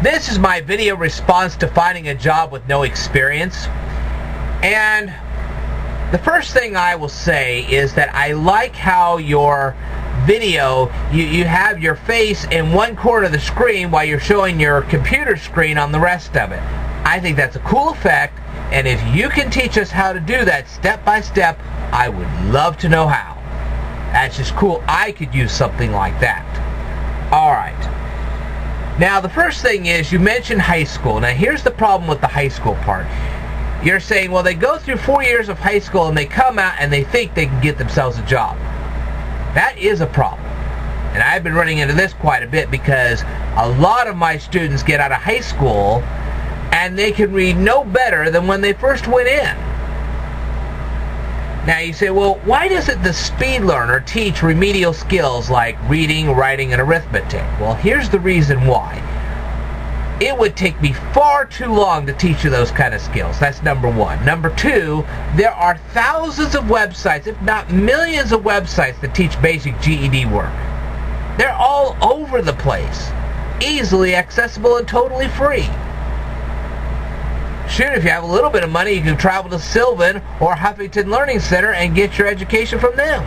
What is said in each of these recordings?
This is my video response to finding a job with no experience. And the first thing I will say is that I like how your video, you have your face in one corner of the screen while you're showing your computer screen on the rest of it. I think that's a cool effect, and if you can teach us how to do that step by step, I would love to know how. That's just cool. I could use something like that. Alright. Now the first thing is, you mentioned high school. Now here's the problem with the high school part. You're saying, well, they go through 4 years of high school and they come out and they think they can get themselves a job. That is a problem. And I've been running into this quite a bit because a lot of my students get out of high school and they can read no better than when they first went in. Now you say, well, why doesn't the speed learner teach remedial skills like reading, writing, and arithmetic? Well, here's the reason why. It would take me far too long to teach you those kind of skills. That's number one. Number two, there are thousands of websites, if not millions of websites, that teach basic GED work. They're all over the place, easily accessible and totally free. Shoot, if you have a little bit of money, you can travel to Sylvan or Huffington Learning Center and get your education from them.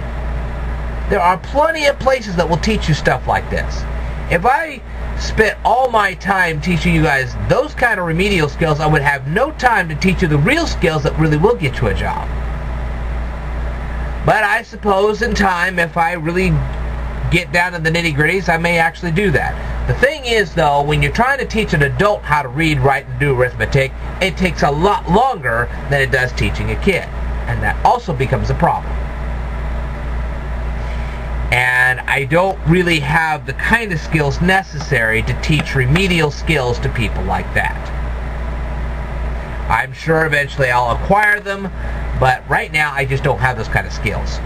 There are plenty of places that will teach you stuff like this. If I spent all my time teaching you guys those kind of remedial skills, I would have no time to teach you the real skills that really will get you a job. But I suppose in time, if I really get down to the nitty-gritties, I may actually do that. The thing is, though, when you're trying to teach an adult how to read, write, and do arithmetic, it takes a lot longer than it does teaching a kid. And that also becomes a problem. And I don't really have the kind of skills necessary to teach remedial skills to people like that. I'm sure eventually I'll acquire them, but right now I just don't have those kind of skills.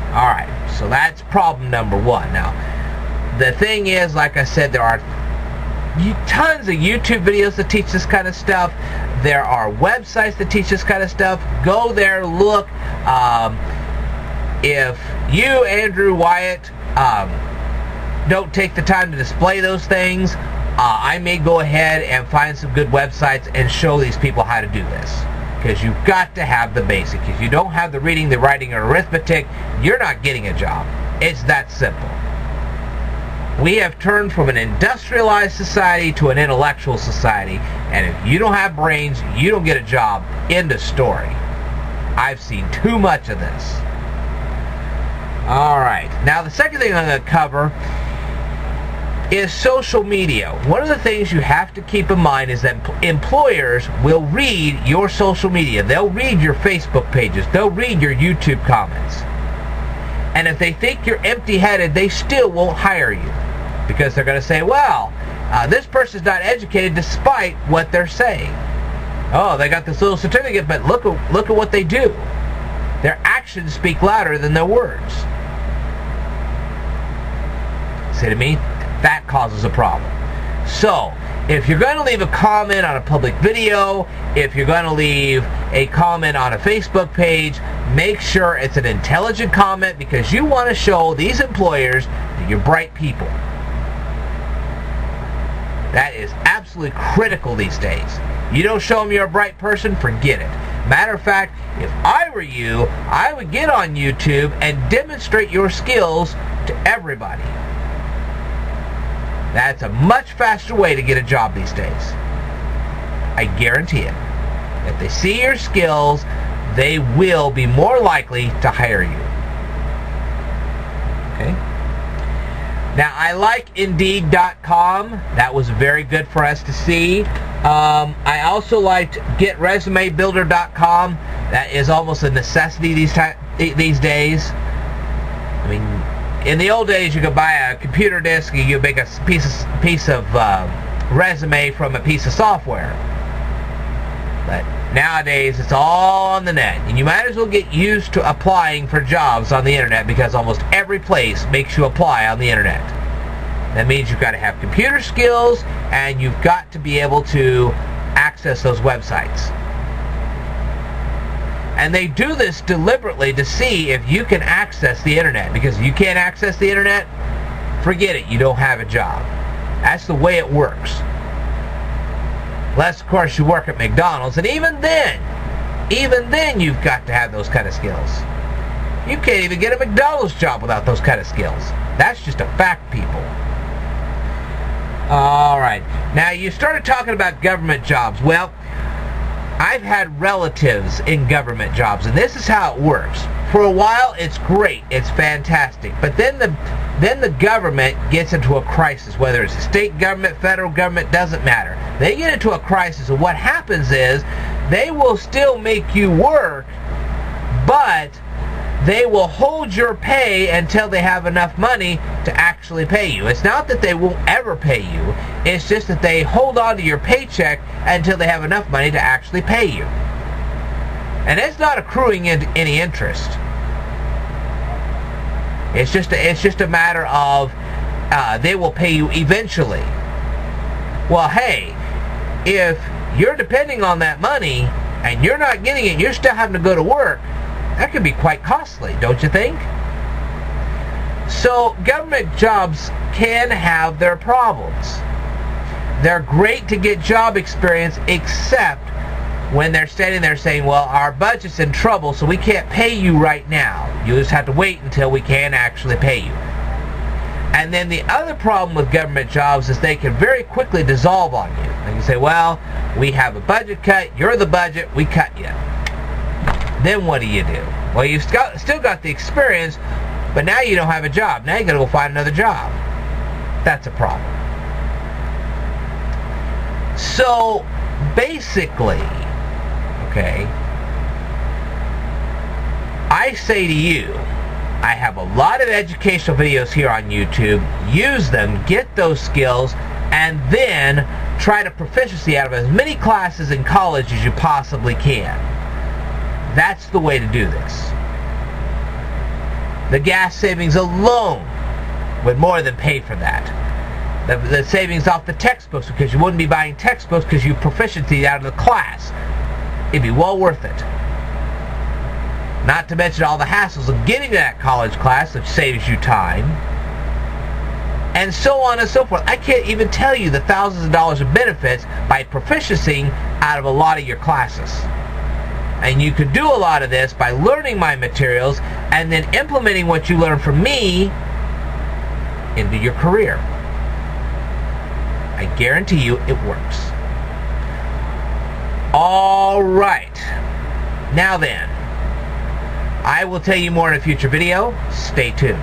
Alright, so that's problem number one. Now, the thing is, like I said, there are tons of YouTube videos that teach this kind of stuff. There are websites that teach this kind of stuff. Go there, look. If you, Andrew Wyatt, don't take the time to display those things, I may go ahead and find some good websites and show these people how to do this. Because you've got to have the basic. If you don't have the reading, the writing, or arithmetic, you're not getting a job. It's that simple. We have turned from an industrialized society to an intellectual society, and if you don't have brains, you don't get a job. End of story. I've seen too much of this. Alright, now the second thing I'm going to cover is social media. One of the things you have to keep in mind is that employers will read your social media. They'll read your Facebook pages. They'll read your YouTube comments. And if they think you're empty-headed, they still won't hire you. Because they're going to say, well, this person's not educated despite what they're saying. Oh, they got this little certificate, but look at what they do. Their actions speak louder than their words. See what I mean? That causes a problem. So, if you're going to leave a comment on a public video, if you're going to leave a comment on a Facebook page, make sure it's an intelligent comment, because you want to show these employers that you're bright people. That is absolutely critical these days. You don't show them you're a bright person, forget it. Matter of fact, if I were you, I would get on YouTube and demonstrate your skills to everybody. That's a much faster way to get a job these days. I guarantee it. If they see your skills, they will be more likely to hire you. Okay? Now, I like Indeed.com. That was very good for us to see. I also liked GetResumeBuilder.com. That is almost a necessity these days. I mean, in the old days, you could buy a computer disk and you make a piece of resume from a piece of software. But nowadays, it's all on the net. And you might as well get used to applying for jobs on the internet, because almost every place makes you apply on the internet. That means you've got to have computer skills, and you've got to be able to access those websites. And they do this deliberately to see if you can access the internet, because if you can't access the internet, forget it, you don't have a job. That's the way it works. Unless, of course, you work at McDonald's, and even then you've got to have those kind of skills. You can't even get a McDonald's job without those kind of skills. That's just a fact, people. Alright, now you started talking about government jobs. Well, I've had relatives in government jobs, and this is how it works. For a while, it's great, it's fantastic, but then the government gets into a crisis, whether it's a state government, federal government, doesn't matter. They get into a crisis, and what happens is they will still make you work, but they will hold your pay until they have enough money to actually pay you. It's not that they won't ever pay you, it's just that they hold on to your paycheck until they have enough money to actually pay you. And it's not accruing any interest. It's just a matter of they will pay you eventually. Well, hey, if you're depending on that money and you're not getting it, you're still having to go to work, that could be quite costly, don't you think? So government jobs can have their problems. They're great to get job experience, except when they're standing there saying, well, our budget's in trouble, so we can't pay you right now. You just have to wait until we can actually pay you. And then the other problem with government jobs is they can very quickly dissolve on you. They can say, well, we have a budget cut, you're the budget, we cut you. Then what do you do? Well, you've still got the experience, but now you don't have a job. Now you got to go find another job. That's a problem. So, basically, okay, I say to you, I have a lot of educational videos here on YouTube. Use them, get those skills, and then try to proficiency out of as many classes in college as you possibly can. That's the way to do this. The gas savings alone would more than pay for that. The savings off the textbooks, because you wouldn't be buying textbooks because you proficiency out of the class. It'd be well worth it. Not to mention all the hassles of getting to that college class, which saves you time. And so on and so forth. I can't even tell you the thousands of dollars of benefits by proficiency out of a lot of your classes. And you could do a lot of this by learning my materials and then implementing what you learn from me into your career. I guarantee you it works. All right. Now then, I will tell you more in a future video. Stay tuned.